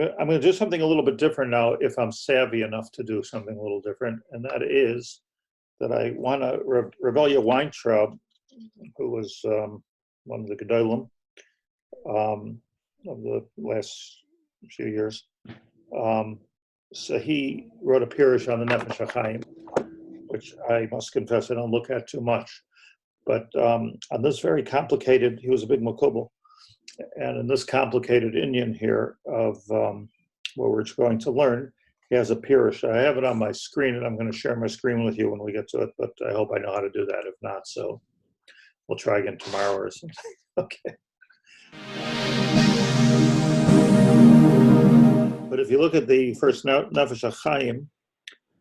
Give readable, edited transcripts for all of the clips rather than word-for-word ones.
I'm going to do something a little bit different now if I'm savvy enough to do something a little different, and that is that I want to, Rabbi Wein, who was one of the Gedolim of the last few years, so he wrote a pirush on the Nefesh Hachaim, which I must confess I don't look at too much. But on this very complicated, he was a big makubal, and in this complicated Indian here of what we're going to learn, he has a pirush. I have it on my screen, and I'm going to share my screen with you when we get to it, but I hope I know how to do that. If not, so we'll try again tomorrow or something. Okay. But if you look at the first Nefesh Hachaim,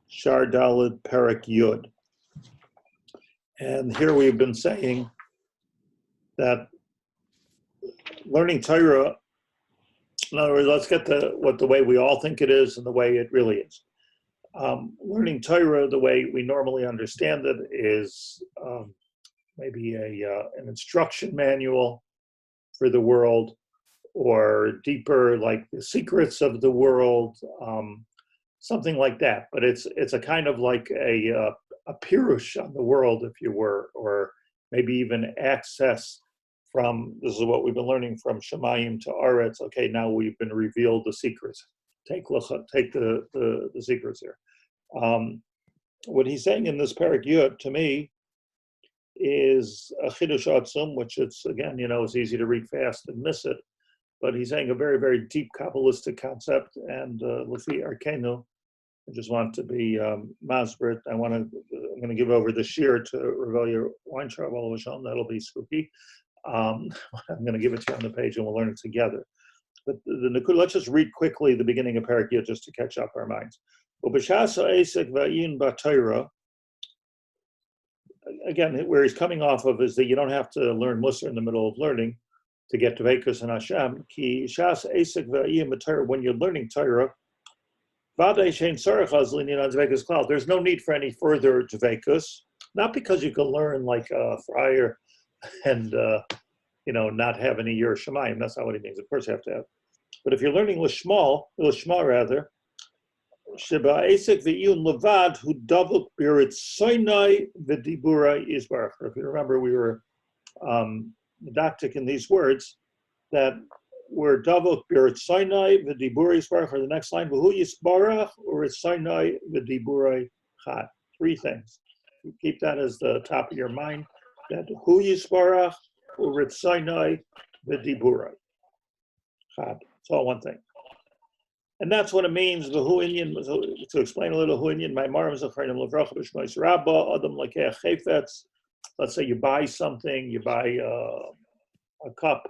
Shaar Daled Perek Yud, and here we've been saying that learning Torah, in other words, let's get to what the way we all think it is and the way it really is. Learning Torah, the way we normally understand it, is maybe an instruction manual for the world, or deeper, like the secrets of the world, something like that. But it's a kind of like a pirush on the world, if you were, or maybe even access from, this is what we've been learning, from Shemayim to Aretz. Okay, now we've been revealed the secrets. Take the secrets here. What he's saying in this Perek Yud, to me, is a chidush atzum, which it's, again, it's easy to read fast and miss it, but he's saying a very, very deep Kabbalistic concept, and Lefi Arkenu, I just want to be masbrit. I'm going to give over the Shiur to Rabbi Wein, that'll be spooky. I'm going to give it to you on the page, and we'll learn it together. But let's just read quickly the beginning of Perek Yud just to catch up our minds. Again, where he's coming off of is that you don't have to learn Musar in the middle of learning to get Dveikus and Hashem. When you're learning Torah, there's no need for any further Dveikus, not because you can learn like a friar and not have any Yer Shemayim. That's not what he means. Of course you have to have. But if you're learning Lishma rather, Sheba Esek V'iyun Levad Hu Davuk Birit Soinai V'Diburai Yisbarach. If you remember, we were didactic in these words that were Davuk Birit Soinai V'Diburai Yisbarach, or the next line, V'Hu Yisbarach or it's Soinai V'Diburai Chad. Three things. You keep that as the top of your mind. That Hu Yisbarach or it's Soinai V'Diburai Chad. It's all one thing. And that's what it means, the Hu Inyan, to explain a little Hu Inyan, my Marim Zacharim Levracha B'Shmois Rabba, Adam Lekeh Chayfetz. Let's say you buy something, you buy a cup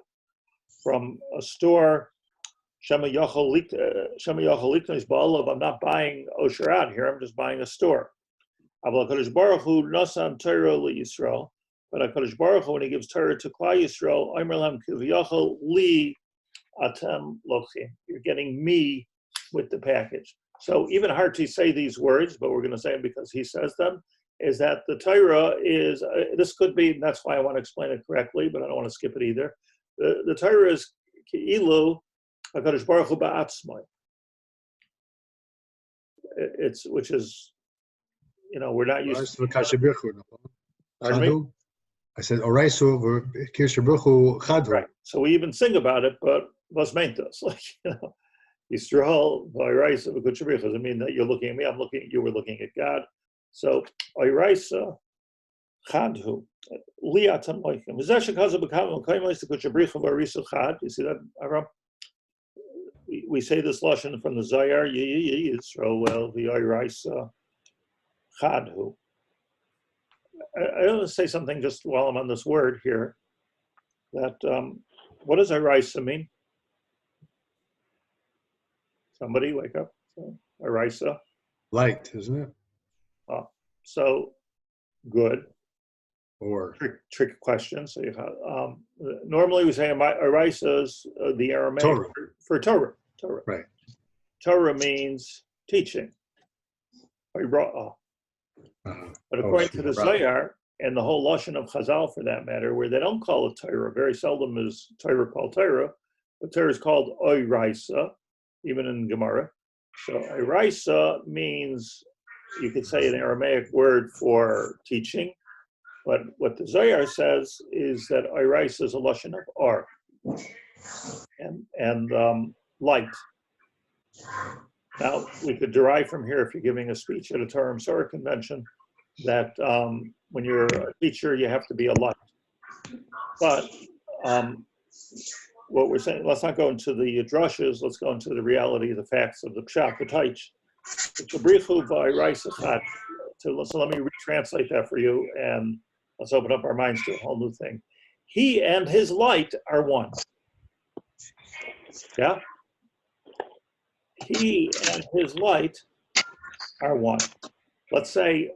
from a store. Shema Yachol Liknos Ba'alav, I'm not buying Osher out here, I'm just buying a store. Aval HaKadosh Baruch Hu Nasan Torah LeYisrael, but HaKadosh Baruch Hu, when he gives Torah to Klal Yisrael, Omer Lam Kiviyachol Li Atem Lochim, you're getting me with the package. So even hard to say these words, but we're going to say them because he says them, is that the Torah is, this could be, that's why I want to explain it correctly, but I don't want to skip it either. The Torah is Ke'ilu HaKadosh Baruch Hu Ba'atzmai. It's, which is, we're not used to. Pardon me? I said, Oraisu Kirsha Bruchu Chadru. Right. So we even sing about it, but was meant us, like, Yisrael, Oiraisa, V'Kutshabricha, doesn't mean that you're looking at me, I'm looking at you, we're looking at God. So, Oiraisa, Chadhu, Liatam Loikim. V'Zeshakaza B'Kam, L'Kaimis, V'Kutshabricha, V'Oirisa Chad. You see that, Aram? We say this Lashon from the Zayar, Yisrael, well, the Oiraisa, Chadhu. I want to say something just while I'm on this word here, that what does Araisa mean? Somebody wake up. Araisa. Light, isn't it? So good. Or trick question. So you have, normally we say Araisa is the Aramaic Torah. For Torah. Right. Torah means teaching. But according to the Zayar, and the whole Lashon of Chazal for that matter, where they don't call it Torah, very seldom is Torah called Torah, but Torah is called Oiraisa, even in Gemara. So Iraisa means, you could say, an Aramaic word for teaching, but what the Zohar says is that Iraisa is a lashon of or and light. Now, we could derive from here, if you're giving a speech at a Torah convention, that when you're a teacher, you have to be a light. But what we're saying, let's not go into the drushes, let's go into the reality, the facts of the pshat, the taich. So let me retranslate that for you, and let's open up our minds to a whole new thing. He and his light are one. Yeah? He and his light are one. Let's say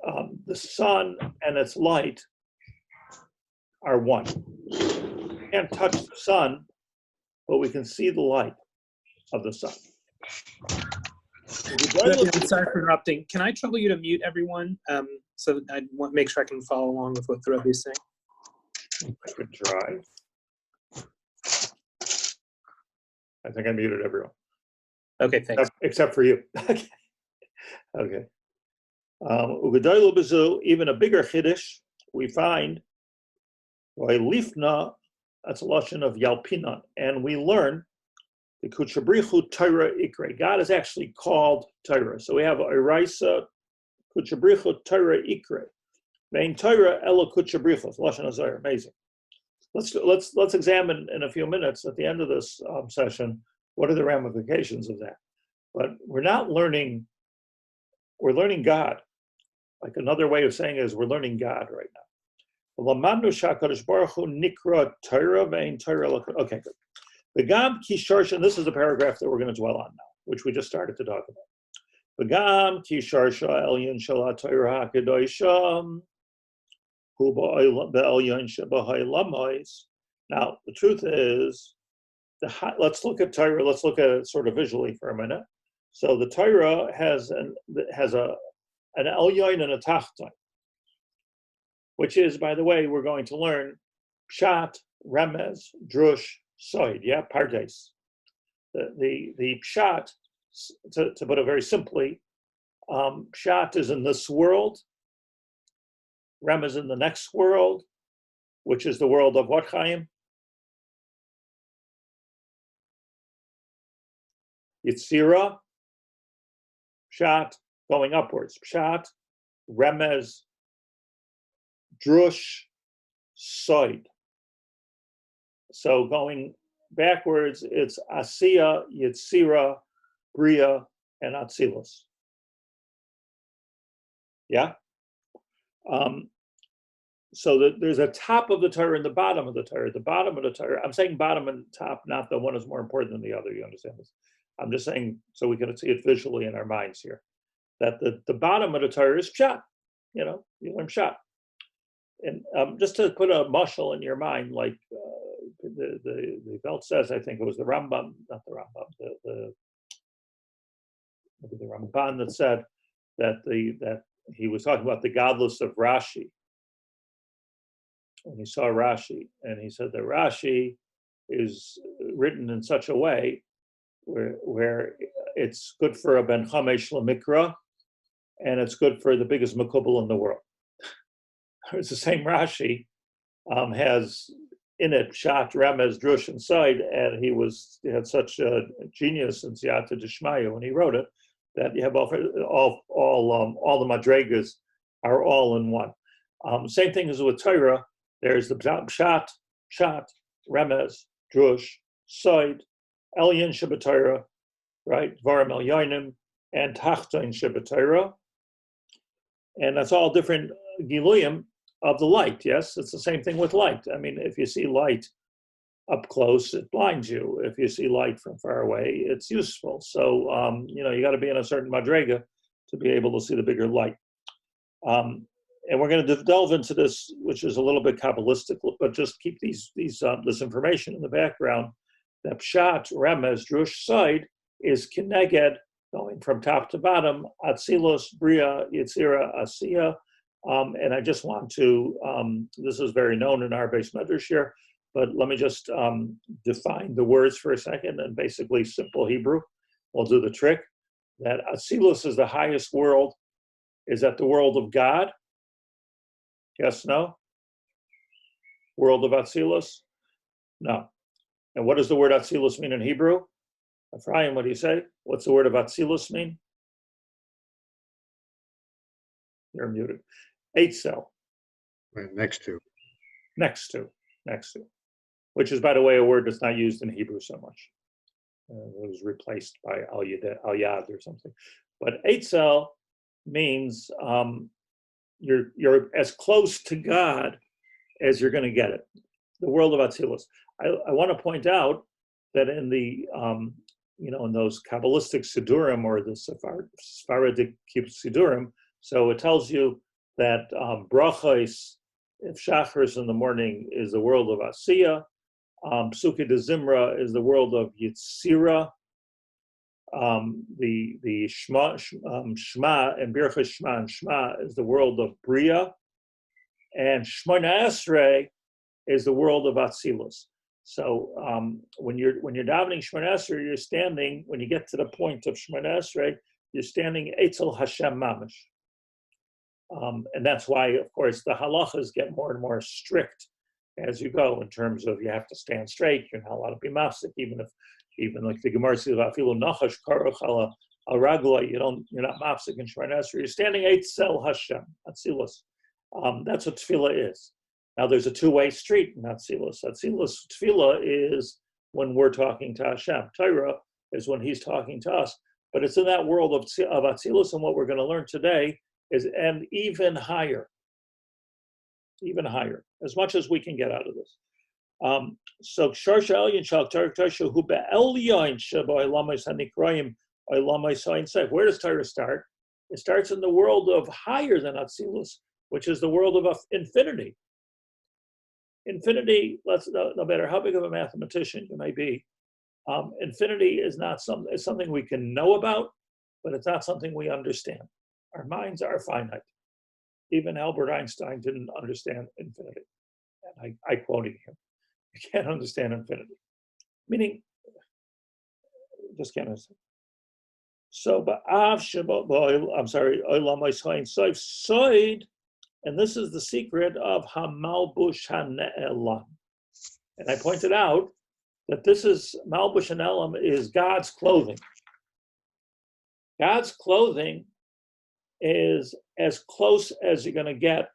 the sun and its light are one. We can't touch the sun, but we can see the light of the sun. I'm sorry for interrupting. Can I trouble you to mute everyone so that I want to make sure I can follow along with what the Rebbe is saying? I could try. I think I muted everyone. Okay, thanks. Except for you. Okay. Even a bigger chiddush we find, lifna, that's a lashon of yalpina, and we learn the kuchabrichu Torah ikre. God is actually called Torah. So we have Iraisa kuchabrichu Torah ikre. Vein Torah ela kuchabrichu. Lashon hazayir. Amazing. Let's examine in a few minutes at the end of this session what are the ramifications of that. But we're not learning. We're learning God. Like another way of saying it is we're learning God right now. Okay, good. Begam ki sharsha, and this is the paragraph that we're going to dwell on now, which we just started to talk about. Begam ki sharsha elyon shel haTorah hakadoshah hu ba'elyon shebaha'olamayis. Now, the truth is, let's look at Torah. Let's look at it sort of visually for a minute. So the Torah has an elyon and a tachton, which is, by the way, we're going to learn pshat, remez, drush, soid, yeah, pardes. The pshat, to put it very simply, pshat is in this world, remez in the next world, which is the world of what, Chaim? Yitzira, pshat, going upwards. Pshat, remez, drush, soid. So going backwards, it's asiya, yitzira, bria, and atzilus. Yeah? So there's a top of the Torah and the bottom of the Torah. The bottom of the Torah, I'm saying bottom and top, not that one is more important than the other, you understand this? I'm just saying so we can see it visually in our minds here. That the bottom of the Torah is pshat. You know, you learn pshat. And just to put a mushal in your mind, like the Welt says, I think it was the Rambam, not the Rambam, maybe the Ramban that said that he was talking about the godless of Rashi. When he saw Rashi, and he said that Rashi is written in such a way where it's good for a ben chamesh lemikra, and it's good for the biggest makubal in the world. It's the same Rashi has in it pshat, remez, drush, and side, and he had such a genius in Siyata Dishmaya when he wrote it that you have all the madregas are all in one. Same thing as with Torah. There's the pshat, remez, drush, side, elyon sheb'Torah, right? Dvarim elyonim, and tachton sheb'Torah, and that's all different giluyim of the light. Yes, it's the same thing with light. I mean, if you see light up close, it blinds you. If you see light from far away, it's useful. So you got to be in a certain madrega to be able to see the bigger light. And we're going to delve into this, which is a little bit Kabbalistic, but just keep this information in the background. That pshat, remez, drush, side is kineged, going from top to bottom, atzilus, bria, yitzira, asiya. And I just want to, this is very known in our base medrash here, but let me just define the words for a second in basically simple Hebrew. will do the trick. That Atzilus is the highest world. Is that the world of God? Yes, no? World of Atzilus? No. And what does the word Atzilus mean in Hebrew? Ephraim, what do you say? What's the word of Atzilus mean? You're muted. Eitzel. Right, next to. Next to. Which is, by the way, a word that's not used in Hebrew so much. It was replaced by al-yad or something. But Eitzel means you're as close to God as you're going to get it. The world of Atzilus. I want to point out that in the in those Kabbalistic Sidurim or the Sephardic Sidurim, so it tells you that brachos, if Shaar is in the morning, is the world of Asiya. Psuke de Zimra is the world of Yitzira. The Shema and Birchas Shema and Shema is the world of Bria, and Shmona Esrei is the world of Atzilus. So when you're davening Shmona Esrei, you're standing. When you get to the point of Shmona Esrei, you're standing Eitzel Hashem Mamish, and that's why, of course, the halachas get more and more strict as you go in terms of you have to stand straight. You're not allowed to be mafsik, even like the Gemara says about filu nachash karuch ala ragla. You're not mafsik in Shemona Esrei. You're standing Eitzel Hashem Atzilus. That's what tefillah is. Now there's a two-way street in Atzilus. Atzilus tefillah is when we're talking to Hashem. Torah is when He's talking to us. But it's in that world of Atzilus, and what we're going to learn today is and even higher. Even higher, as much as we can get out of this. So Shaar Elyon shal Torah hu be'elyon she'ba'olamos hanikroyim olamos ha'insof. Where does Torah start? It starts in the world of higher than Atzilus, which is the world of infinity. Infinity, no matter how big of a mathematician you may be, infinity is not it's something we can know about, but it's not something we understand. Our minds are finite. Even Albert Einstein didn't understand infinity. And I quoted him. You can't understand infinity. Meaning, just can't understand. So, and this is the secret of Malbush Elyon. And I pointed out that this is, Malbush Elyon is God's clothing. God's clothing is as close as you're going to get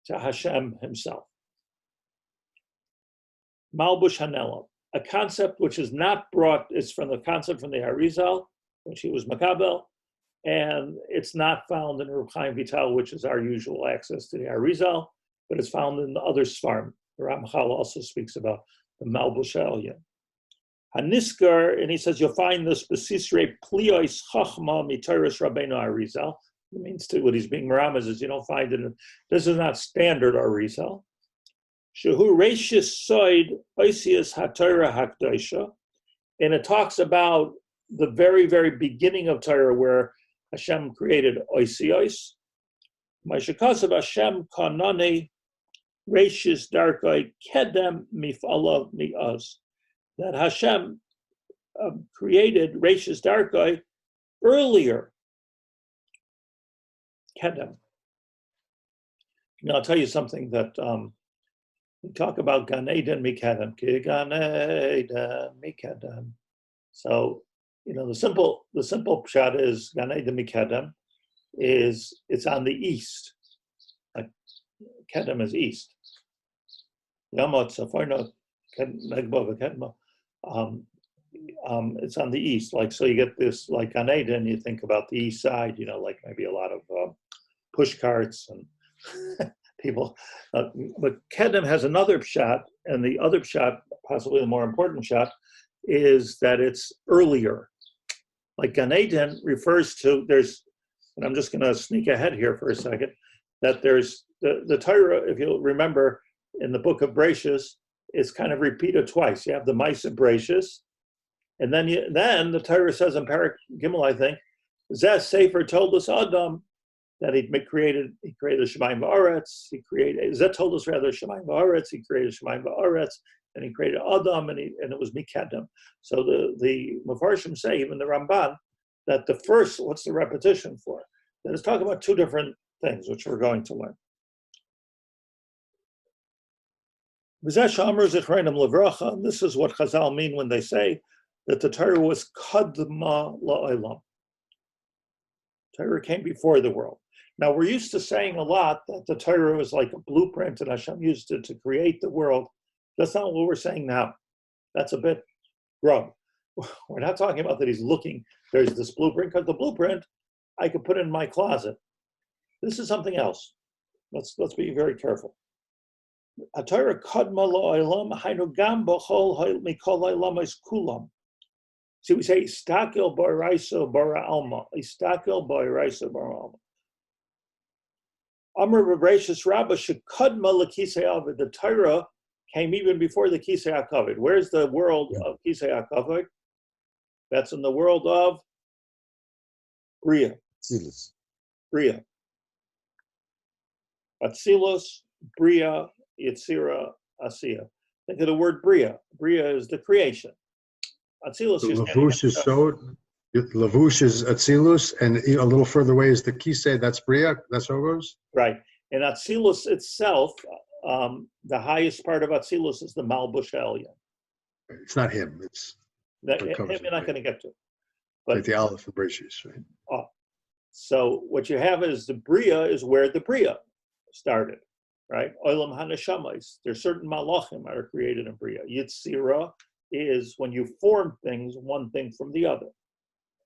to Hashem Himself. Malbush Elyon, a concept which is not brought, it's from the concept from the Arizal, which he was Makabel, and it's not found in Reb Chaim Vital, which is our usual access to the Arizal, but it's found in the other Svarim. The Ramchal also speaks about the Malbush Elyon. Haniskar, and he says you'll find this Besisrei Pliois Chachma Mitoras Rabbeinu Arizal. It means to what he's being Ramaz is you don't find it. This is not standard Arizal. Shehu Reishis Soid Oisius HaTorah HaKdosha, and it talks about the very, very beginning of Torah where Hashem created Oisios. Ma'ishakasav Hashem Kanane Reishis Darkai Kedem Mifalav Mi'az. That Hashem created Reishis Darkai earlier. Kedem. Now I'll tell you something that we talk about Gan Eden Mikadem, Ki Gan Eden Mikadem. So, the simple pshat is Gan Eden Mikadem is it's on the east. Like Kedem is east. Yamot Safarno Negba Kedma. It's on the east. Like so, you get this like Gan Eden. You think about the east side. Like maybe a lot of push carts and people. But Kedem has another pshat, and the other pshat, possibly the more important pshat, is that it's earlier. Like Gan Eden refers to, and I'm just going to sneak ahead here for a second, that there's the Torah, if you'll remember, in the book of Bereshis, is kind of repeated twice. You have the Ma'aseh Bereshis, and then the Torah says in Parak Gimel, I think, Zeh Sefer told us Adam that he created Shemayim Va'aretz. Zeh told us rather Shemayim Va'aretz. He created Shemayim Va'aretz. and he created Adam, and it was Mikadam. So the Mefarshim say, even the Ramban, that the first, what's the repetition for? That it's talking about two different things, which we're going to learn. This is what Chazal mean when they say that the Torah was kadma la'olam. Torah came before the world. Now, we're used to saying a lot that the Torah was like a blueprint and Hashem used it to create the world. That's not what we're saying now. That's a bit grub. We're not talking about that he's looking, there's this blueprint, because the blueprint I could put in my closet. This is something else. Let's be very careful. A Torah kadma la'olam hainu gam b'chol mikol ha'olam es kulam. See, we say istakel ba'iraisa bara alma. Istakel ba'iraisa bara alma. Amr b'reishis rabba shekadma l'kisei avod. The Torah came even before the kisei hakavod. Where's the world of kisei hakavod? That's in the world of Bria. Atzilus. Bria. Atzilus, Bria, Yetzira, Asiya. Think of the word Bria. Bria is the creation. Atzilus is Lavush is so. Lavush is Atzilus, and a little further away is the Kisei. That's Bria. That's how it goes. Right. And Atzilus itself, the highest part of Atzilus is the Malbush Elyon. It's not him. It's That him you're not going to get to. But like the Aleph of Bereshis, right? Oh, so what you have is the Bria is where the Bria started, right? Olam hanashamais. There's certain malachim that are created in Bria. Yitzira is when you form things, one thing from the other.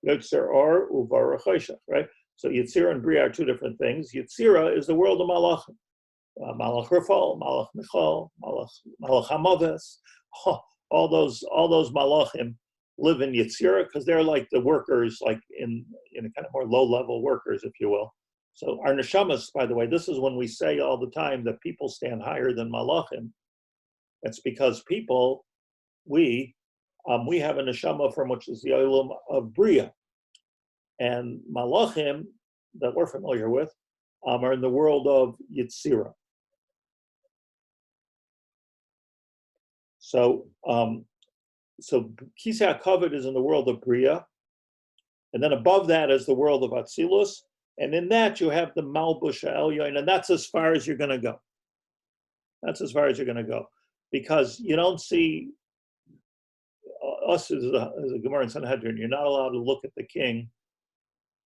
Yitzir uvar choshech, right? So Yitzira and Bria are two different things. Yitzira is the world of malachim. Malach Rafal, Malach Michal, Malach Hamaves. All those malachim live in Yitzira because they're like the workers, like in kind of more low-level workers, if you will. So our neshamas, by the way, this is when we say all the time that people stand higher than malachim. It's because people, we have a neshama from which is the olam of Bria. And malachim, that we're familiar with, are in the world of Yitzira. So Kisei HaKavod is in the world of Bria, and then above that is the world of Atzilus, and in that you have the Malbush Elyon, and that's as far as you're going to go. That's as far as you're going to go, because you don't see us as a Gemara in Sanhedrin. You're not allowed to look at the king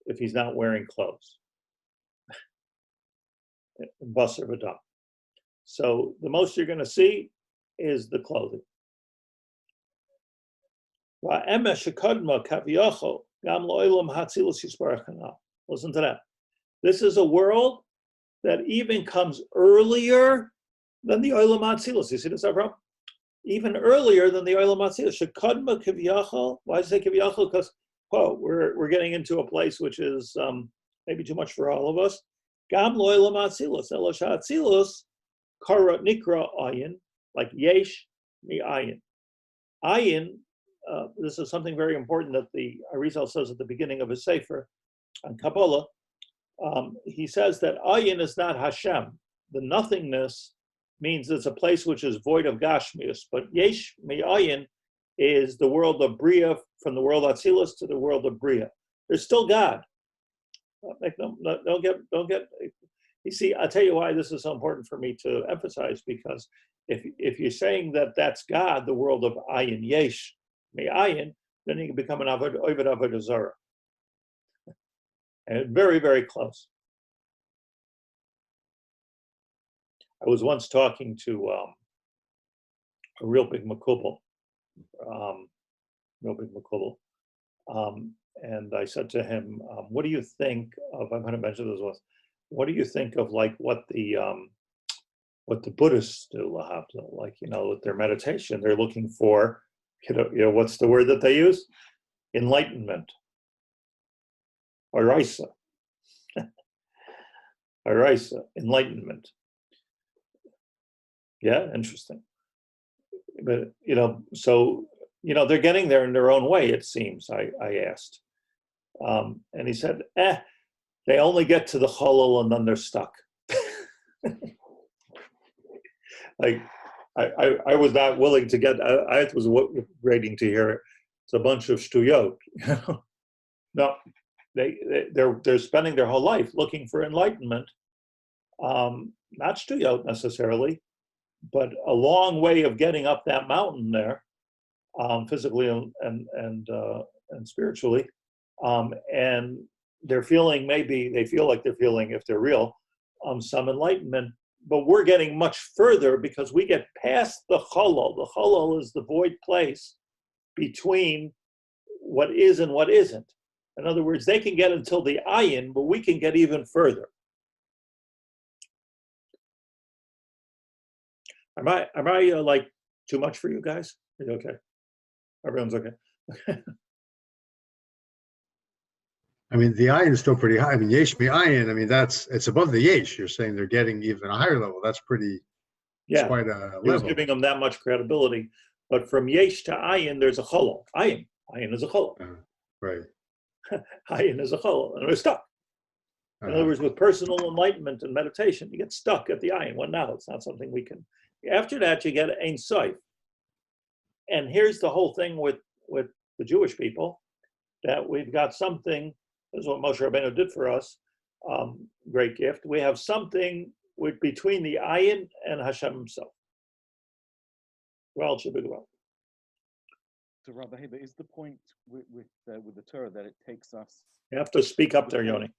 if he's not wearing clothes. Basar v'dam. So the most you're going to see is the clothing. Listen to that. This is a world that even comes earlier than the Olam Atzilus. You see this, Avram? Even earlier than the Olam Atzilus. Shekadma kiviyachol. Why does it say kiviyachol? Because we're getting into a place which is maybe too much for all of us. Gam lo Olam Atzilus. Elosh Atzilus kara nikra ayin, like yesh mi ayin. Ayin. This is something very important that the Arizal says at the beginning of his Sefer on Kabbalah. He says that ayin is not Hashem. The nothingness means it's a place which is void of Gashmius, but yesh mi ayin is the world of Bria, from the world of Atzilus to the world of Bria. There's still God. Don't get. You see, I'll tell you why this is so important for me to emphasize, because if you're saying that that's God, the world of ayin yesh mi ayin, then you can become an Oved Avodah Zarah. And very, very close. I was once talking to a real big makubal, and I said to him, what do you think of, I'm going to mention this once, what do you think of like what the Buddhists do, like, with their meditation? They're looking for, what's the word that they use? Enlightenment. Araisa. Araisa, enlightenment. Yeah, interesting. But, so, they're getting there in their own way, it seems, I asked. And he said, they only get to the cholol and then they're stuck. Like, I was not willing to get. I was waiting to hear it. It's a bunch of shtuyot. No, they're spending their whole life looking for enlightenment. Not shtuyot necessarily, but a long way of getting up that mountain there, physically and spiritually. And they're feeling, maybe they feel like they're feeling, if they're real, some enlightenment. But we're getting much further because we get past the Kollel. The Kollel is the void place between what is and what isn't. In other words, they can get until the ayin, but we can get even further. Am I like too much for you guys? Are you okay? Everyone's okay. I mean, the ayin is still pretty high. I mean, yesh mi ayin. I mean, it's above the yesh. You're saying they're getting even a higher level. That's pretty. Yeah, it's quite a he was level. giving them that much credibility. But from yesh to ayin, there's a Kollel. Ayin is a Kollel. Right. Ayin is a Kollel, and we're stuck. In other words, with personal enlightenment and meditation, you get stuck at the ayin. Well, now it's not something we can. After that, you get Ein Sof. And here's the whole thing with the Jewish people, that we've got something. This is what Moshe Rabbeinu did for us. Great gift. We have something between the ayin and Hashem himself. Well, it should be well. So, Rabbi Haber, is the point with the Torah that it takes us? You have to speak up there, Yoni.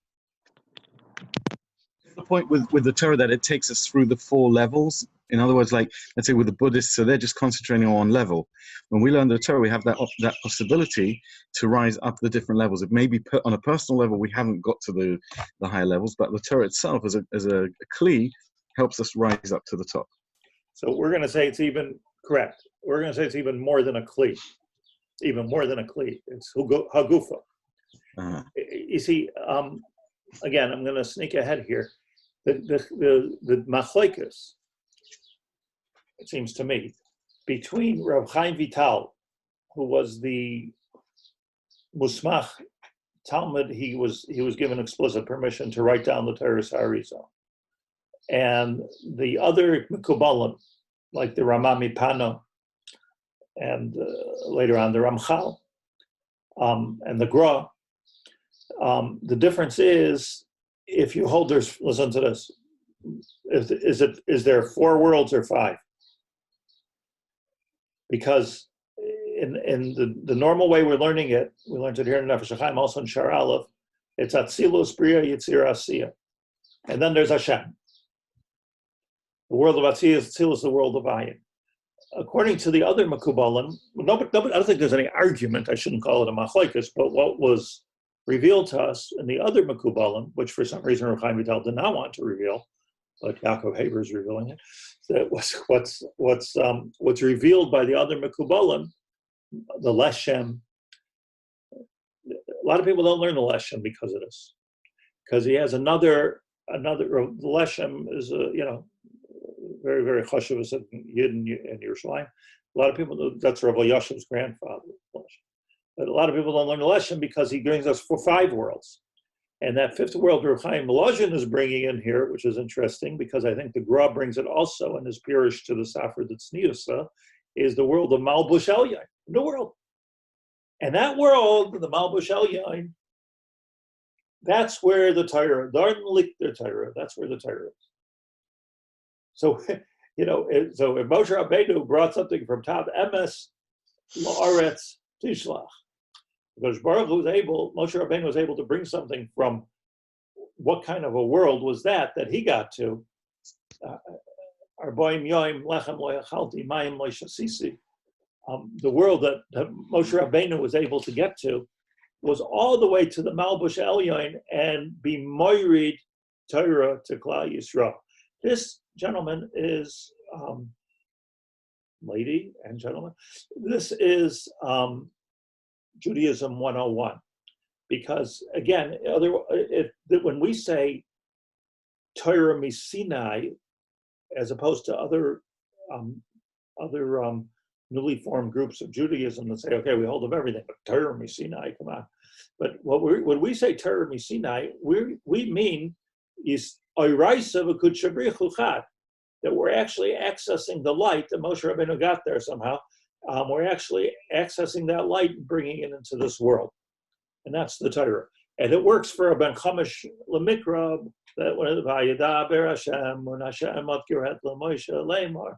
Is the point with the Torah that it takes us through the 4 levels? In other words, like, let's say with the Buddhists, so they're just concentrating on one level. When we learn the Torah, we have that possibility to rise up the different levels. It may be on a personal level, we haven't got to the higher levels, but the Torah itself as a kli helps us rise up to the top. So we're going to say it's even correct. We're going to say it's even more than a kli. Even more than a kli. It's hagufa. You see, again, I'm going to sneak ahead here. The machlokes, it seems to me, between Rav Chaim Vital, who was the Musmach Talmud, he was given explicit permission to write down the Torah Arizal, and the other Mekubalim, like the Ramah Mipano, and later on the Ramchal, and the Gra. The difference is, if you hold, listen to this, is there 4 worlds or 5? Because in the normal way we're learning it, we learned it here in Nefesh Hachaim, also in Shaar Aleph, it's Atzilus, Bria, Yitzir, Asiya. And then there's Hashem. The world of Atzilus is the world of Ayin. According to the other Mekubalim, I don't think there's any argument, I shouldn't call it a machlokes, but what was revealed to us in the other Mekubalim, which for some reason Rav Chaim Vital did not want to reveal, but Yaakov Haber is revealing it, that was what's revealed by the other Mekubalim, the Leshem. A lot of people don't learn the Leshem because of this, because he has another. The Leshem is very, very chashuv as a Yid in Yerushalayim. A lot of people, that's Rabbi Yashiv's grandfather. But a lot of people don't learn the Leshem because he brings us for 5 worlds. And that 5th world Rav Chaim Melazhin is bringing in here, which is interesting because I think the Gra brings it also in his Pirish to the Safra Tzniusa, is the world of Malbush Elyon, the world. And that world, the Malbush Elyon, that's where the Torah, that's where the Torah is. So, so if Moshe Rabbeinu brought something from top Emes, La'aretz, Tishlach, because Moshe Rabbeinu was able to bring something from what kind of a world was that he got to? The world that Moshe Rabbeinu was able to get to was all the way to the Malbush Elyon and be moirid Torah to Klal Yisrael. This gentleman is, lady and gentlemen, this is Judaism 101. Because again, when we say Torah Misinai, as opposed to other newly formed groups of Judaism that say, okay, we hold of everything, but Torah Misinai, come on. But when we say Torah Misinai, we mean is Oiraisa v'Kud Shabrichu Chad. that we're actually accessing the light, that Moshe Rabbeinu got there somehow. We're actually accessing that light and bringing it into this world. And that's the Torah. And it works for a Ben Chamish Lemikra, that when Vayedaber Hashem, when Hashem Otkiret LaMoshe Lemar,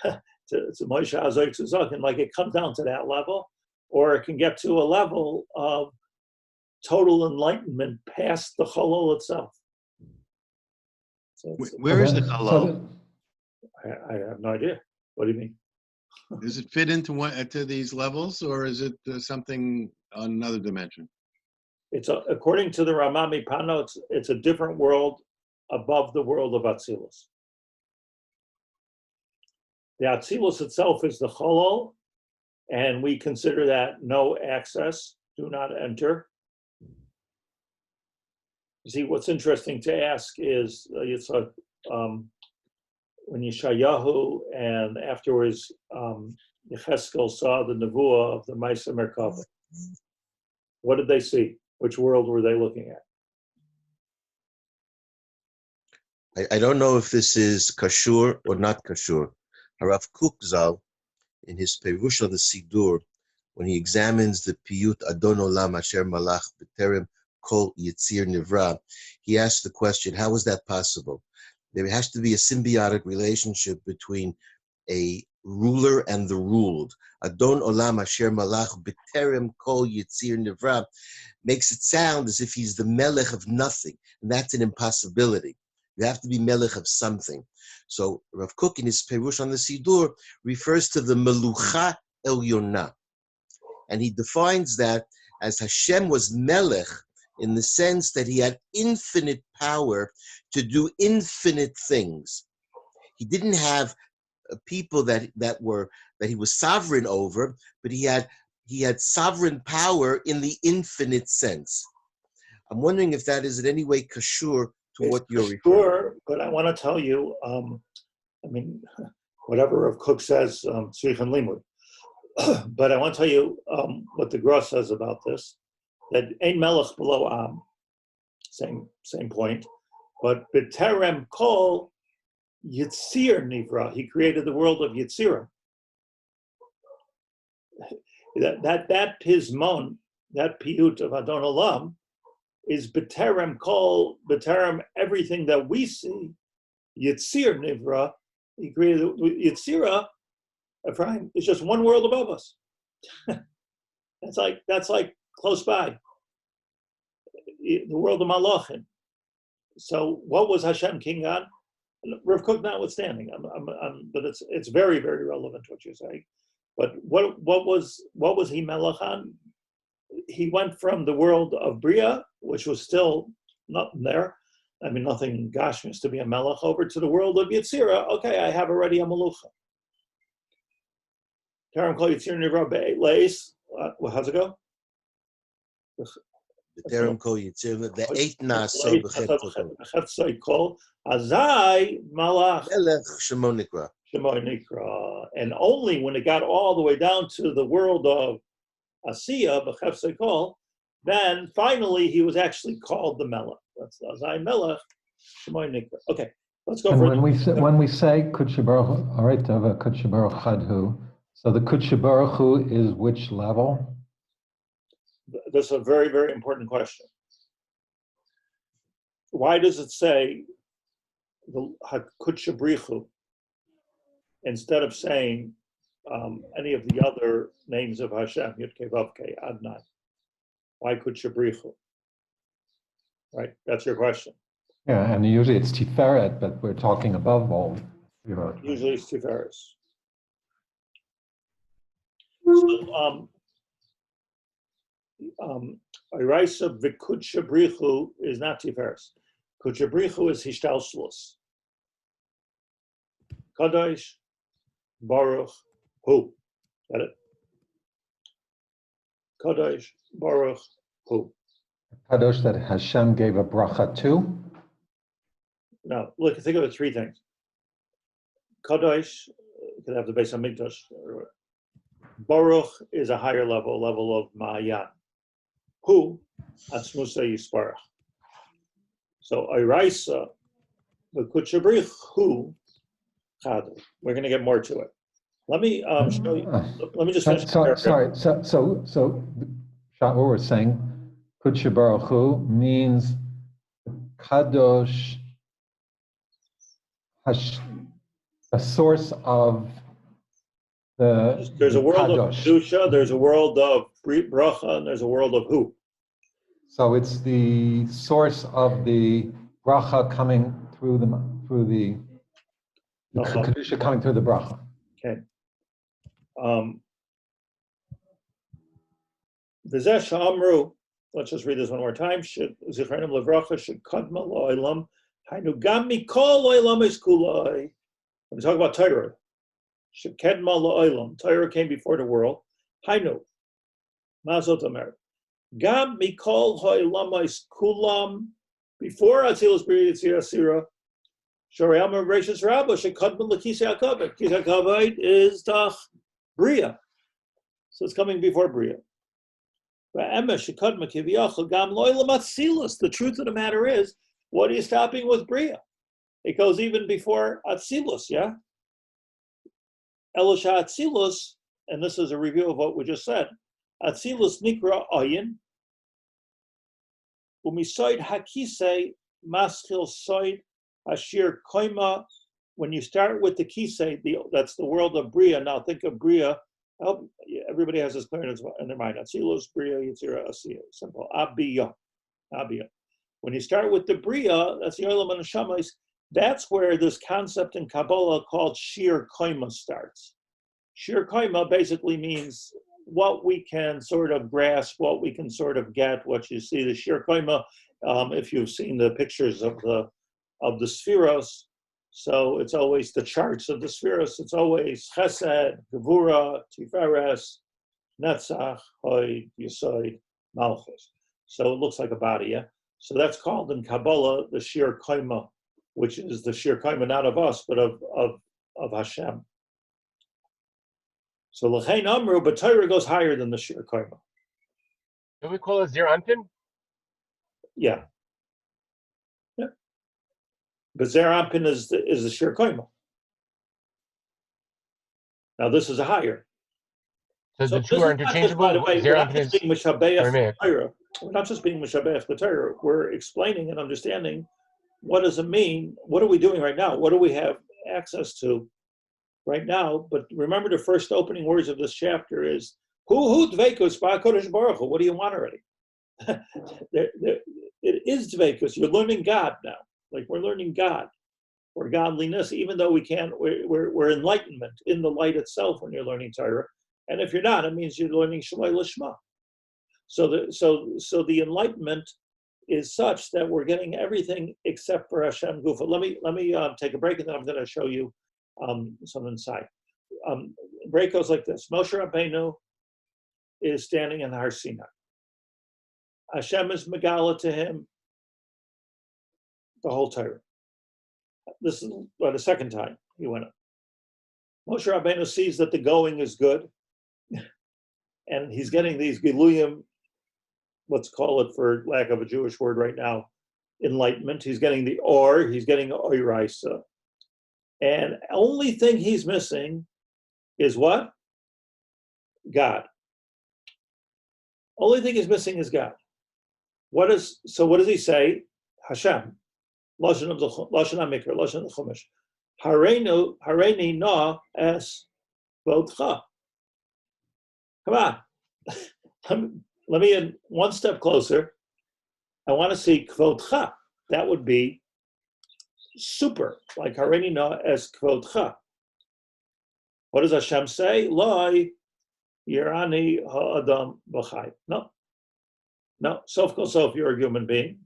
to Moshe Azoik Suzakin, like it comes down to that level, or it can get to a level of total enlightenment past the Kollel itself. So where is the Kollel? I have no idea. What do you mean? Does it fit into these levels, or is it something on another dimension? It's according to the Ramami Pano, it's a different world above the world of Atzilus. The Atzilus itself is the Kollel, and we consider that no access, do not enter. You see, what's interesting to ask is, when Yeshayahu and afterwards Yecheskel saw the Nevuah of the Maisa Merkava, what did they see? Which world were they looking at? I don't know if this is kashur or not kashur. Harav Kook Zal, in his Perush on the Sidur, when he examines the Piyut Adon Olam Asher Malach B'Terem Kol Yitzir Nivra, he asks the question, how is that possible? There has to be a symbiotic relationship between a ruler and the ruled. Adon Olam Asher Malach B'Terem Kol Yitzir Nivra makes it sound as if he's the melech of nothing, and that's an impossibility. You have to be melech of something. So Rav Kook in his Perush on the Sidur refers to the Melucha Elyona, and he defines that as Hashem was melech in the sense that he had infinite power to do infinite things. He didn't have people that he was sovereign over, but he had sovereign power in the infinite sense. I'm wondering if that is in any way kashur to what you're referring to. Sure, but I want to tell you, whatever Rav Kook says, Tzrich and Limud. But I want to tell you what the Gra says about this, that Ein Melech below Am, same point, but B'Terem Kol Yitzir Nivra, he created the world of Yitzira. That Pismon, that Piyut of Adon Olam, is B'Terem Kol, B'Terem everything that we see, Yitzir Nivra, he created Yitzira, Ephraim, is just one world above us. That's like close by. The world of Malachim. So what was Hashem king on? Rav Kook notwithstanding, but it's very, very relevant what you're saying. But what was he melech on? He went from the world of Bria, which was still nothing there. Nothing gashmis to be a melech, over to the world of Yitzira. Okay, I have already a melucha. Terem kol Yitzira nivra be'leis. How's it go? B'Terem Kol Yitzir, the eight naso b'chetzoy kol azai malach melech shemo nikra. And only when it got all the way down to the world of Asiya, b'chetzoy kol, then finally he was actually called the Melech. That's azai melech shemo nikra. Okay, let's go. And when we say Kudsha Baruch, all right, Kudsha Baruch Chadhu. So the Kudsha Baruch Hu is which level? That's a very, very important question. Why does it say the Hakudsha Brichu instead of saying any of the other names of Hashem, Yud Kei Vav Kei Adnai? Why Kudsha Brichu? Right, that's your question. Yeah, and usually it's Tiferet, but we're talking above all. Usually it's Tiferes. So, Iraisa v'kudsha brichu is not Tiferes. Kudsha brichu is Hishtalshlus. Kadosh Baruch Hu. Got it? Kadosh Baruch Hu. Kadosh that Hashem gave a bracha to? Now, look, think of it three things. Kadosh, you could have the Beis HaMikdash. Baruch is a higher level of Ma'ayan. Hu, Atzmusa Yisparach. So Iraisa, the Kudsha Brichu, Chadu. We're going to get more to it. Let me show you. Let me just finish. Sorry. So what we're saying, Kudsha Baruch Hu means Kadosh, a source of the There's a world Kadosh. of Kedusha, there's a world of Bracha, and there's a world of Hu. So it's the source of the bracha coming through the Kedusha coming through the bracha. Okay. V'zeh sha'amru, let's just read this one more time. Zichronim levracha shekadma lo'olam hainu gam mikol lo'olam es kulai. When we talk about Torah, shekadma lo'olam, Torah came before the world. Hainu, mazot amer. Gam mikol lo'olam es kulam, before Atzilus B'riyah Yitzir Asira, Shoreyama Rashis Rabba shekadma l'kisei hakavod. Kisei hakavod is the Bria. So it's coming before Bria. The truth of the matter is, what are you stopping with Bria? It goes even before Atzilus, yeah? Elisha Atzilus, and this is a review of what we just said. Atzilus Nikra Ayin, Umisoid Hakisei, Maschil Soid, Ashir Koima. When you start with the Kisei, that's the world of Bria. Now think of Bria. I hope everybody has this clear in their mind. Atzilus, Bria, Yitzira, Asiya. Simple. Abiyah. When you start with the Bria, that's the Olam and Neshamas, that's where this concept in Kabbalah called Shiur Koima starts. Shiur Koima basically means what we can sort of grasp, what we can sort of get, what you see. The Shiur Koima, if you've seen the pictures of the Spheros, so it's always the charts of the spheres. It's always Chesed, Gevura, Tiferes, Netzach, Hod, Yesod, Malchus. So it looks like a body, yeah? So that's called in Kabbalah the Shiur Koima, which is the Shiur Koima not of us, but of Hashem. So L'chein Amru, but Torah goes higher than the Shiur Koima. Do we call it Zir Anpin? Yeah. But Zer Anpin is the Shiur Koima. Now this is a higher. So the two are interchangeable. By the way, Zer we're not Anpin just is being Mishabeach Aramaic. We're not just being Mishabeach the Torah. We're explaining and understanding what does it mean. What are we doing right now? What do we have access to right now? But remember, the first opening words of this chapter is Hu dveikus ba'Kodesh Baruch Hu. What do you want already? It is dveikus. You're learning God now. Like we're learning God or godliness, even though we're enlightenment in the light itself when you're learning Torah. And if you're not, it means you're learning Shemai Lishma. So the enlightenment is such that we're getting everything except for Hashem Gufa. Let me take a break, and then I'm going to show you some insight. Break goes like this: Moshe Rabbeinu is standing in Har Sinai. Hashem is Megala to him the whole Torah. This is the second time he went up. Moshe Rabbeinu sees that the going is good, and he's getting these Giluyim, let's call it for lack of a Jewish word right now, enlightenment. He's getting the Or, he's getting Oiraisa. And only thing he's missing is what? God. Only thing he's missing is God. What does he say? Hashem. Lashon of the Lashon HaMikra, Lashon of the Chumash. Hareini na es vodcha. Come on. Let me in one step closer. I want to see kvodcha. That would be super, like hareini na es kvodcha. What does Hashem say? Loi yirani ha'adam b'chai. No. Sof kol sof, you're a human being.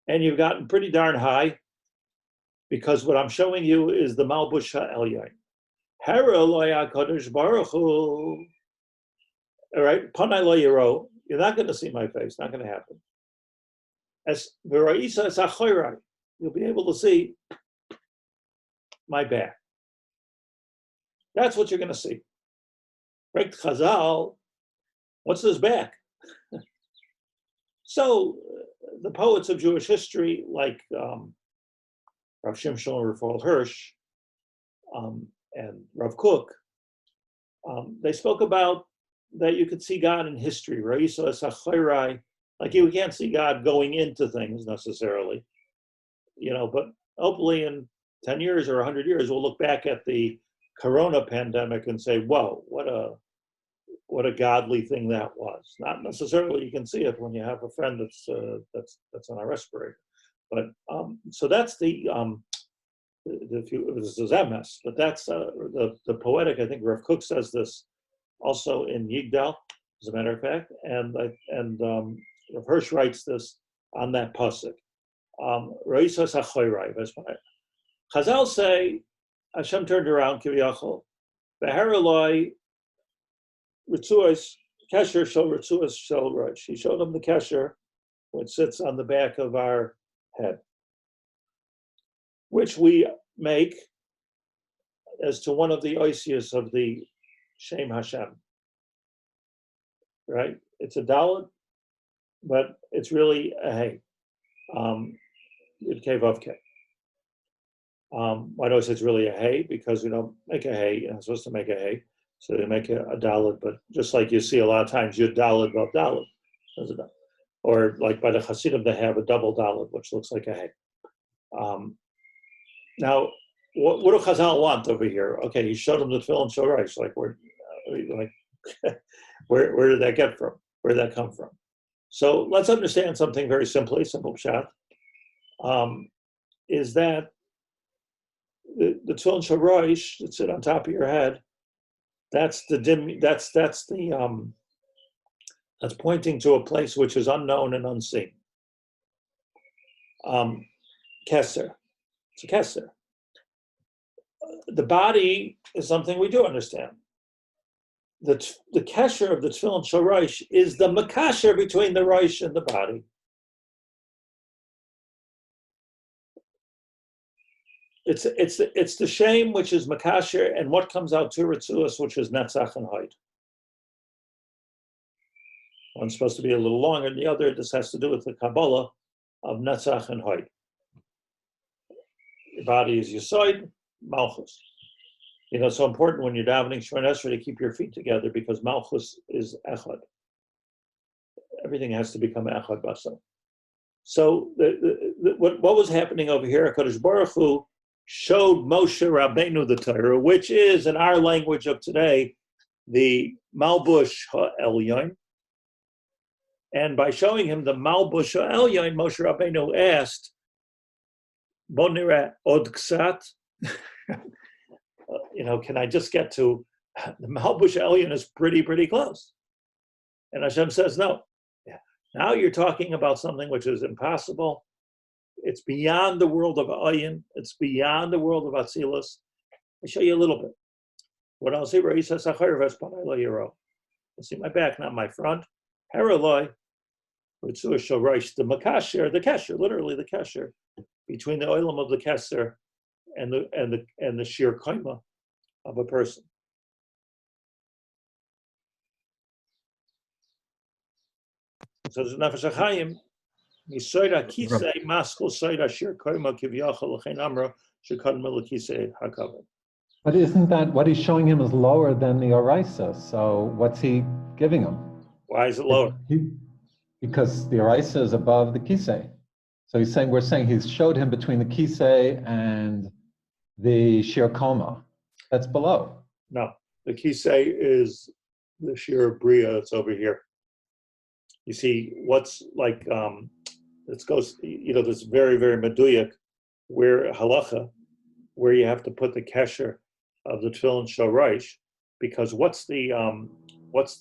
And you've gotten pretty darn high, because what I'm showing you is the Malbush Elyon. Hera lo HaKadosh Baruch Hu. All right, Panai lo yiro. You're not going to see my face. Not going to happen. As v'ra'isa es achorai, you'll be able to see my back. That's what you're going to see. Right, Chazal. What's this back? So the poets of Jewish history, like Rav Shimshon or Raphael Hirsch, and Rav Kook, they spoke about that you could see God in history, right? Like you can't see God going into things necessarily, but hopefully in 10 years or 100 years, we'll look back at the Corona pandemic and say, whoa, what a godly thing that was. Not necessarily you can see it when you have a friend that's on a respirator. But so that's this is MS, but that's the poetic. I think Rav Kook says this also in Yigdal, as a matter of fact, and Rav Hirsch writes this on that pasuk. Chazal say Hashem turned around kiviyachol, v'heraloi ritzuos kesher shel ritzuos shel rosh. He showed him the kesher, which sits on the back of our head, which we make as to one of the oisius of the Shem Hashem. Right? It's a dalet, but it's really a hey. Yud Kei Vav Kei. Why do I say it's really a hey? Because we don't make a hey. You're not supposed to make a hey. So they make a dalet, but just like you see a lot of times, Yud Dalet Vav Dalet. Or like by the Hasidim, they have a double dalet, which looks like a hey. Now, what do Chazal want over here? Okay, he showed him the tefillin shoresh. Like where did that get from? Where did that come from? So let's understand something very simply, simple pshat. Is that the tefillin shoresh that sit on top of your head? That's pointing to a place which is unknown and unseen. Keser. It's a keser. The body is something we do understand. The kesher of the tefillin shel rosh is the makasher between the rosh and the body. It's the shame which is makasher and what comes out to ritzuos, which is netzach and hod. One's supposed to be a little longer than the other. This has to do with the Kabbalah of netzach and hod. Your body is Yesod, Malchus. It's so important when you're davening Shemona Esrei to keep your feet together because Malchus is Echad. Everything has to become Echad Basar. So what was happening over here, HaKadosh Baruch Hu showed Moshe Rabbeinu the Torah, which is, in our language of today, the Malbush Elyon. And by showing him the Malbush Elyon, Moshe Rabbeinu asked, Bo nireh od ksat? Can I just get to the Malbush Elyon is pretty close. And Hashem says, no. Yeah. Now you're talking about something which is impossible. It's beyond the world of Ayin. It's beyond the world of Atzilus. I'll show you a little bit. What I'll say, you see my back, not my front. Heraloi, the makasher, the kesher, literally the kesher, between the oilam of the kesser and the sheer koima of a person. So there's Nefesh Hachaim. Yisoida kisei maskul soida sheer koima kivyachol l'chein amra shekad melakisei hakavod. But isn't that what he's showing him is lower than the Oraisa? So what's he giving him? Why is it lower? Because the Oraisa is above the Kisei. So we're saying he's showed him between the Kisei and the Shir Koma. That's below. No, the Kisei is the Shir Bria that's over here. You see, what's like, this goes, this very, very meduyak, where halacha, where you have to put the kesher of the tefillin shel rosh, because what's the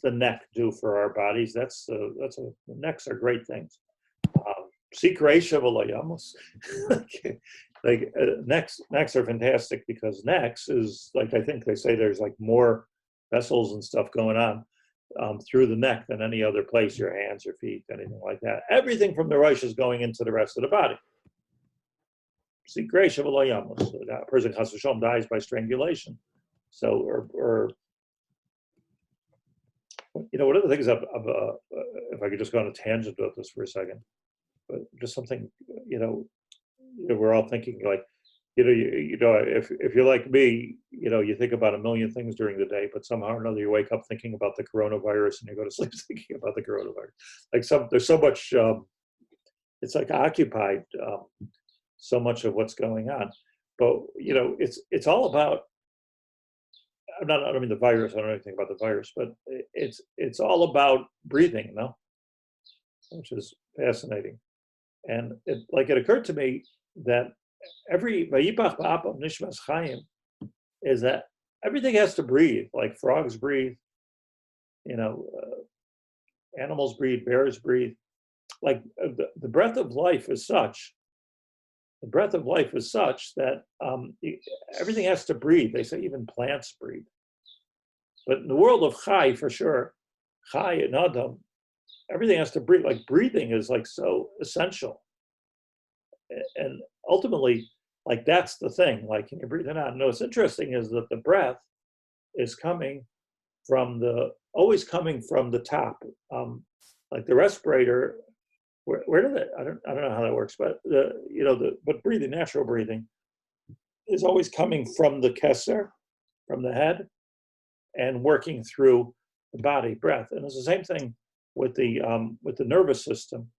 neck do for our bodies? The necks are great things. Necks are fantastic because necks is like, I think they say there's like more vessels and stuff going on through the neck than any other place, your hands, your feet, anything like that. Everything from the rosh is going into the rest of the body. A person chas v'shalom dies by strangulation. So, or one of the things if I could just go on a tangent about this for a second, but just something, we're all thinking like, if you're like me, you think about a million things during the day, but somehow or another you wake up thinking about the coronavirus and you go to sleep thinking about the coronavirus. There's so much, it's like occupied so much of what's going on. But, it's all about, I don't mean the virus, I don't know anything about the virus, but it's all about breathing, which is fascinating. And it occurred to me that every Vayipach Ba'apam Nishmas Chaim is that everything has to breathe, like frogs breathe, animals breathe, bears breathe. Like the breath of life is such that everything has to breathe. They say even plants breathe. But in the world of Chai, for sure, Chai and Adam, everything has to breathe. Like breathing is like so essential. And ultimately, like that's the thing. Like, can you breathe in and out? No, what's interesting is that the breath is always coming from the top. Like the respirator, where did it? I don't know how that works, but but breathing, natural breathing, is always coming from the keser, from the head, and working through the body, breath. And it's the same thing with the nervous system.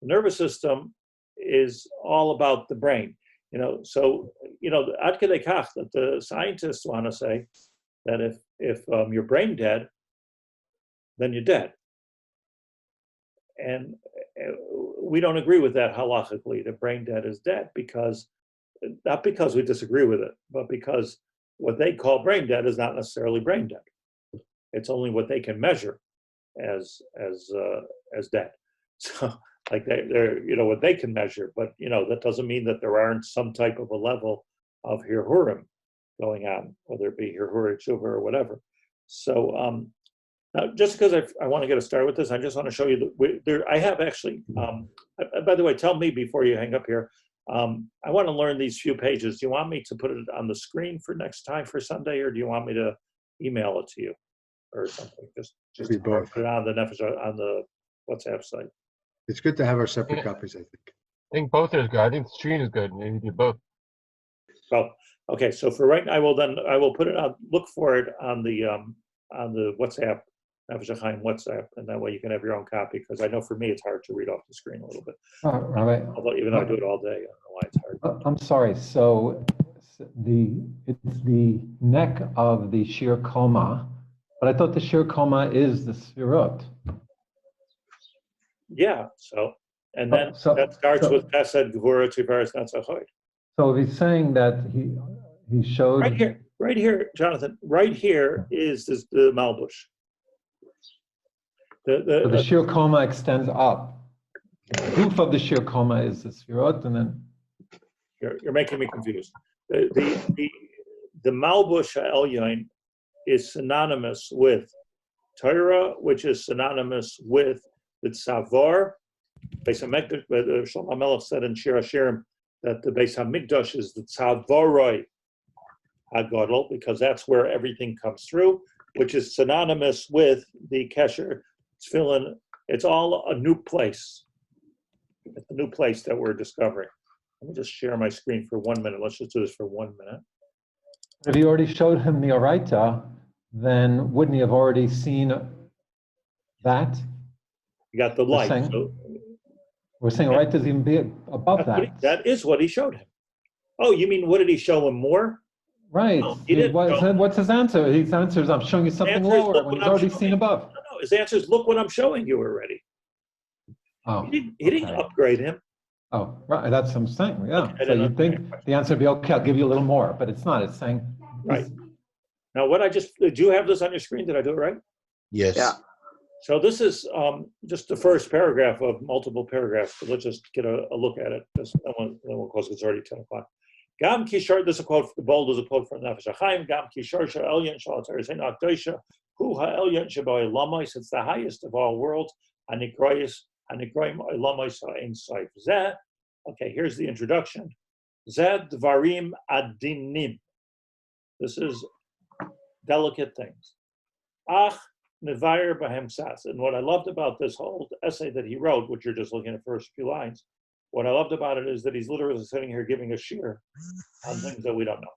The nervous system is all about the brain. So ad kedei kach that the scientists want to say that if you're brain dead, then you're dead. And we don't agree with that halachically. The brain dead is dead not because we disagree with it, but because what they call brain dead is not necessarily brain dead. It's only what they can measure as dead. So like they're what they can measure, but that doesn't mean that there aren't some type of a level of hirhurim going on, whether it be hirhur tshuva or whatever. So now, just because I want to get a start with this, I just want to show you that I have actually. By the way, tell me before you hang up here. I want to learn these few pages. Do you want me to put it on the screen for next time for Sunday, or do you want me to email it to you or something? Just put it on the Nefesh on the WhatsApp site. It's good to have our separate copies, I think. I think both are good. I think the screen is good. Maybe do both. Well, okay. So for right now, I will put it on. Look for it on the WhatsApp, Nefesh Hachaim WhatsApp, and that way you can have your own copy. Because I know for me it's hard to read off the screen a little bit. Right. Although even though I do it all day, I don't know why it's hard. I'm sorry. So it's the neck of the Shiur Koma, but I thought the Shiur Koma is the Sfirot. Yeah. So and then that starts with Chesed, Gevura, Tiferes, Netzachot. So he's saying that he showed right here, Jonathan. Right here is the Malbush. The Shiur Koma extends up. The roof of the Shiur Koma is the Sfirot, and then you're making me confused. The Malbush Elyon is synonymous with Torah, which is synonymous with the Tzavar. Beis HaMikdash, Shlomo Melech said in Shir Hashirim that the Beis HaMikdash is the Tzavaroi HaGadol, because that's where everything comes through, which is synonymous with the Kesher Tefillin. It's all a new place. It's a new place that we're discovering. Let me just share my screen for 1 minute. Let's just do this for 1 minute. If he already showed him the Oraita, then wouldn't he have already seen that? You got the light. We're saying Oraita is even be above that. That is what he showed him. Oh, you mean what did he show him more? Right. No, he didn't what's his answer? His answer is, I'm showing you something lower when he's already seen above. No, his answer is, look what I'm showing you already. Oh, he didn't upgrade him. Oh, right. That's what I'm saying. Yeah. Okay, so you'd think the answer would be, okay, I'll give you a little more, but it's not. It's saying. Right. Now, do you have this on your screen? Did I do it right? Yes. Yeah. So this is just the first paragraph of multiple paragraphs. But let's just get a look at it. Just then we'll close. It's already 10 o'clock. Gam kishar. This is a quote. The bold is a quote from Nefesh Hachaim. Gam kishar sha'elyon shalatar zein akdosha hu ha'elyon sheba'ay lamois. It's the highest of all worlds. Hanikroyim lamois ha'ein saif. Zeh. Okay. Here's the introduction. Zeh dvarim adinim. This is delicate things. Ach. Nevayer Bahem Sas. And what I loved about this whole essay that he wrote, which you're just looking at the first few lines, What I loved about it is that he's literally sitting here giving a shiur on things that we don't know.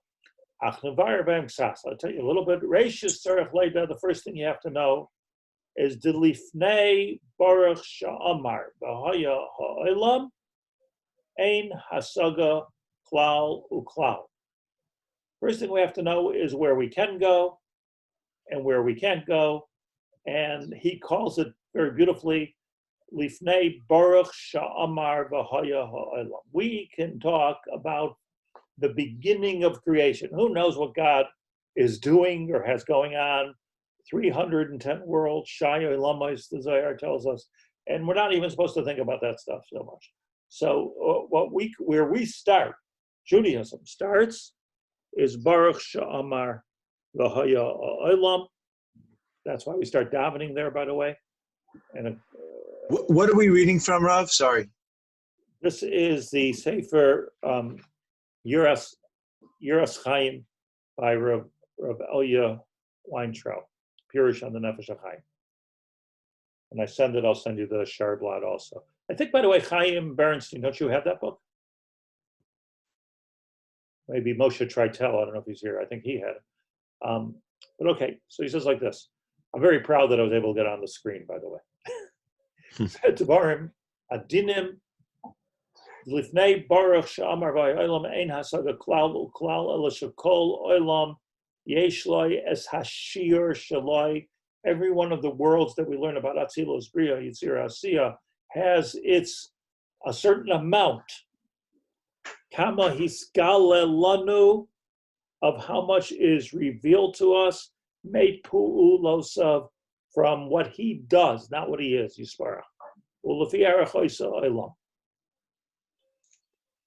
I'll tell you a little bit. The first thing you have to know is the lifnei baruch sha'amar v'haya ha'olam ein hasaga klal uklal. First thing we have to know is where we can go and where we can't go. And he calls it very beautifully, Lifnei Baruch Sha'amar V'haya Ha'olam. We can talk about the beginning of creation. Who knows what God is doing or has going on? 310 worlds, Shaya Lamais, the Zohar tells us. And we're not even supposed to think about that stuff so much. So where we start, Judaism starts, is Baruch Sha'amar V'haya Ha'olam. That's why we start davening there, by the way. And what are we reading from, Rav? Sorry. This is the Sefer Yuras Chaim by Rav Elyon Weintraub, Pirush on the Nefesh Hachaim. And I'll send you the Shaar blot also. I think, by the way, Chaim Bernstein, don't you have that book? Maybe Moshe Tritel, I don't know if he's here. I think he had it. But okay, so he says like this. I'm very proud that I was able to get on the screen, by the way. Devarim adinim lifnei baruch she'amar v'ha'olam ein hasaga klal uklal ela shekol olam yesh loi es hashiur shaloi. Every one of the worlds that we learn about Atzilus, Bria, Yitzira, Asiya has a certain amount. Kama hiskale lanu, of how much is revealed to us. Made pu'ulosav, from what he does, not what he is, Yisparach. Ulefi arachoisa olam.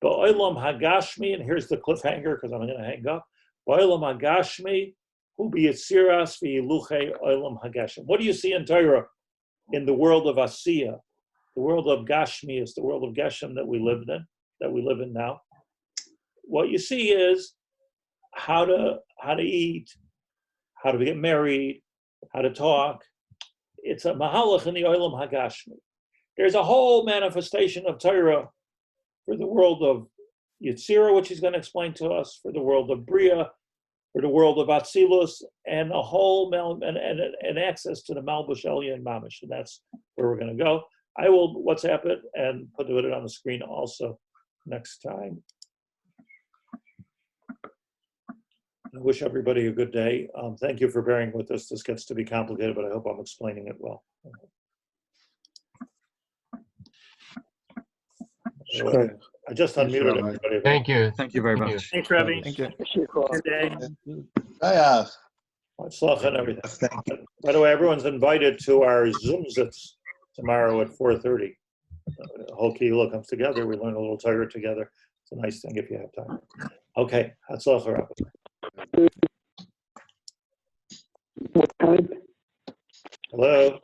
Ba'olam hagashmi, and here's the cliffhanger because I'm going to hang up. Ba'olam hagashmi, hu b'yitziras v'yiluchei olam hagashim. What do you see in Torah? In the world of Asiya, the world of Gashmi is the world of Geshem that we live in now. What you see is how to eat, how to get married, how to talk. It's a mahalach in the Olam Hagashmi. There's a whole manifestation of Torah for the world of Yetzirah, which he's going to explain to us, for the world of Bria, for the world of Atzilus, and a whole and access to the Malbush Elyon Mamish. And that's where we're going to go. I will WhatsApp it and put it on the screen also next time. I wish everybody a good day. Thank you for bearing with us. This gets to be complicated, but I hope I'm explaining it well. I just unmuted everybody. Thank you. Thank you very much. Thanks, Rabbi. Thank you. Good day. Tzlach and everything. By the way, everyone's invited to our Zoom zits tomorrow at 4:30. The whole Kehillah comes together. We learn a little Torah together. It's a nice thing if you have time. Okay, Hatzlach, Rabbi. What time? Hello.